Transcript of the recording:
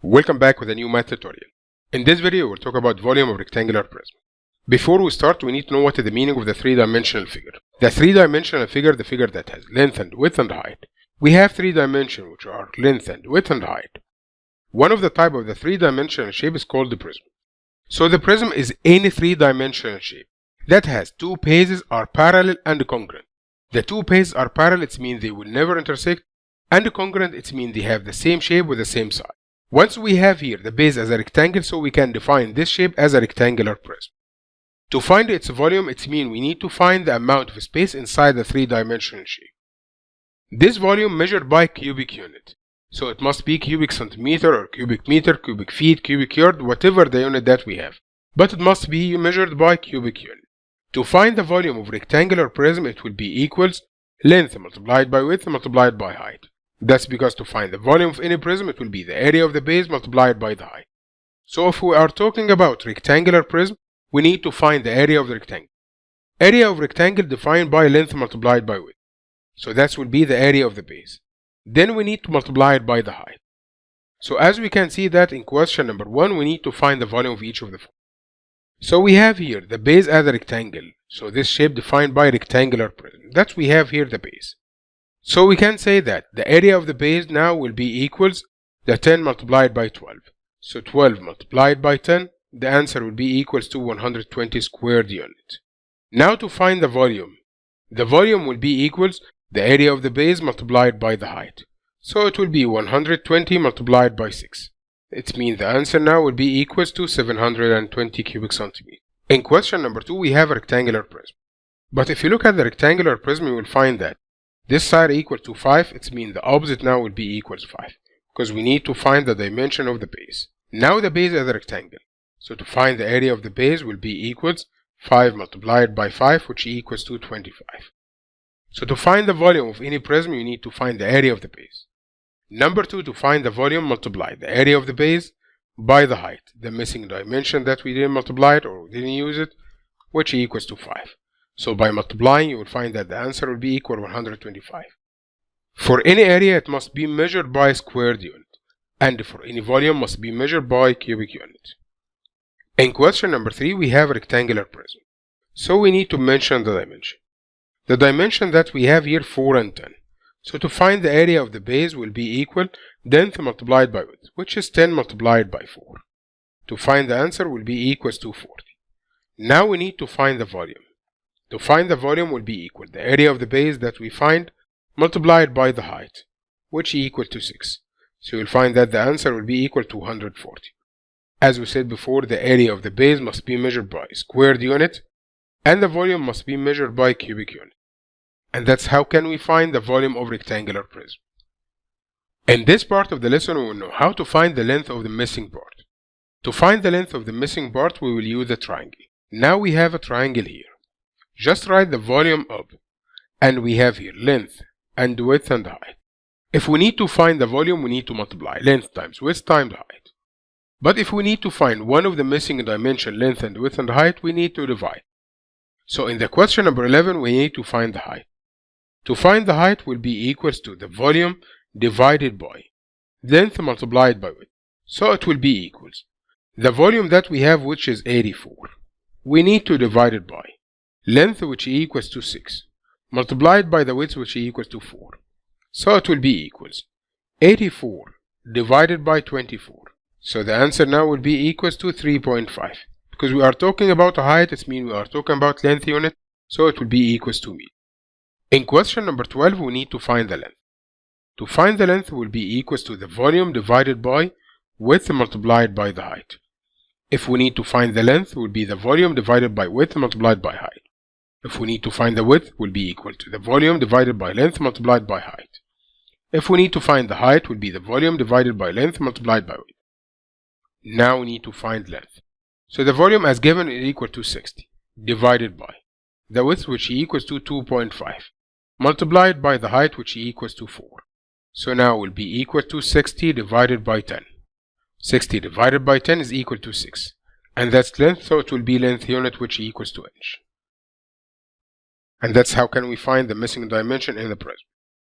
Welcome back with a new math tutorial. In this video, we'll talk about volume of rectangular prism. Before we start, we need to know what is the meaning of the three-dimensional figure. The three-dimensional figure, the figure that has length and width and height. We have three dimensions, which are length and width and height. One of the type of the three-dimensional shape is called the prism. So the prism is any three-dimensional shape that has two bases are parallel and congruent. The two bases are parallel, it means they will never intersect, and congruent, it means they have the same shape with the same side. Once we have here the base as a rectangle, so we can define this shape as a rectangular prism. To find its volume, it means we need to find the amount of space inside the three-dimensional shape. This volume measured by cubic unit. So it must be cubic centimeter or cubic meter, cubic feet, cubic yard, whatever the unit that we have. But it must be measured by cubic unit. To find the volume of rectangular prism, it will be equals length multiplied by width multiplied by height. That's because to find the volume of any prism, it will be the area of the base multiplied by the height. So if we are talking about rectangular prism, we need to find the area of the rectangle. Area of rectangle defined by length multiplied by width. So that will be the area of the base. Then we need to multiply it by the height. So as we can see that in question number 1, we need to find the volume of each of the four. So we have here the base as a rectangle. So this shape defined by rectangular prism. That we have here the base. So we can say that the area of the base now will be equals the 10 multiplied by 12. So 12 multiplied by 10, the answer will be equals to 120 squared unit. Now to find the volume will be equals the area of the base multiplied by the height. So it will be 120 multiplied by 6. It means the answer now will be equals to 720 cubic centimeters. In question number 2, we have a rectangular prism. But if you look at the rectangular prism, you will find that this side equal to 5, it means the opposite now will be equals 5. Because we need to find the dimension of the base. Now the base is a rectangle. So to find the area of the base will be equals 5 multiplied by 5, which equals to 25. So to find the volume of any prism, you need to find the area of the base. Number 2, to find the volume, multiply the area of the base by the height, the missing dimension that we didn't multiply it or didn't use it, which equals to 5. So by multiplying, you will find that the answer will be equal to 125. For any area, it must be measured by squared unit, and for any volume must be measured by cubic unit. In question number 3, we have a rectangular prism. So we need to mention the dimension. The dimension that we have here 4 and 10. So to find the area of the base will be equal length multiplied by width, which is 10 multiplied by 4. To find the answer will be equals to 40. Now we need to find the volume. To find the volume will be equal the area of the base that we find multiplied by the height, which equal to 6. So you'll find that the answer will be equal to 140. As we said before, the area of the base must be measured by squared unit, and the volume must be measured by cubic unit. And that's how can we find the volume of rectangular prism. In this part of the lesson, we will know how to find the length of the missing part. To find the length of the missing part, we will use a triangle. Now we have a triangle here. Just write the volume up, and we have here length and width and height. If we need to find the volume, we need to multiply length times width times height. But if we need to find one of the missing dimension, length and width and height, we need to divide. So in the question number 11, we need to find the height. To find the height will be equals to the volume divided by length multiplied by width. So it will be equals the volume that we have, which is 84. We need to divide it by length, which equals to 6, multiplied by the width, which equals to 4. So it will be equals 84 divided by 24. So the answer now will be equals to 3.5. Because we are talking about a height, it means we are talking about length unit, so it will be equals to meter. In question number 12, we need to find the length. To find the length will be equals to the volume divided by width multiplied by the height. If we need to find the length, will be the volume divided by width multiplied by height. If we need to find the width, will be equal to the volume divided by length multiplied by height. If we need to find the height, will be the volume divided by length multiplied by width. Now we need to find length. So the volume as given is equal to 60, divided by the width, which equals to 2.5, multiplied by the height, which equals to 4. So now will be equal to 60 divided by 10. 60 divided by 10 is equal to 6. And that's length, so it will be length unit, which equals to inch. And that's how can we find the missing dimension in the prism.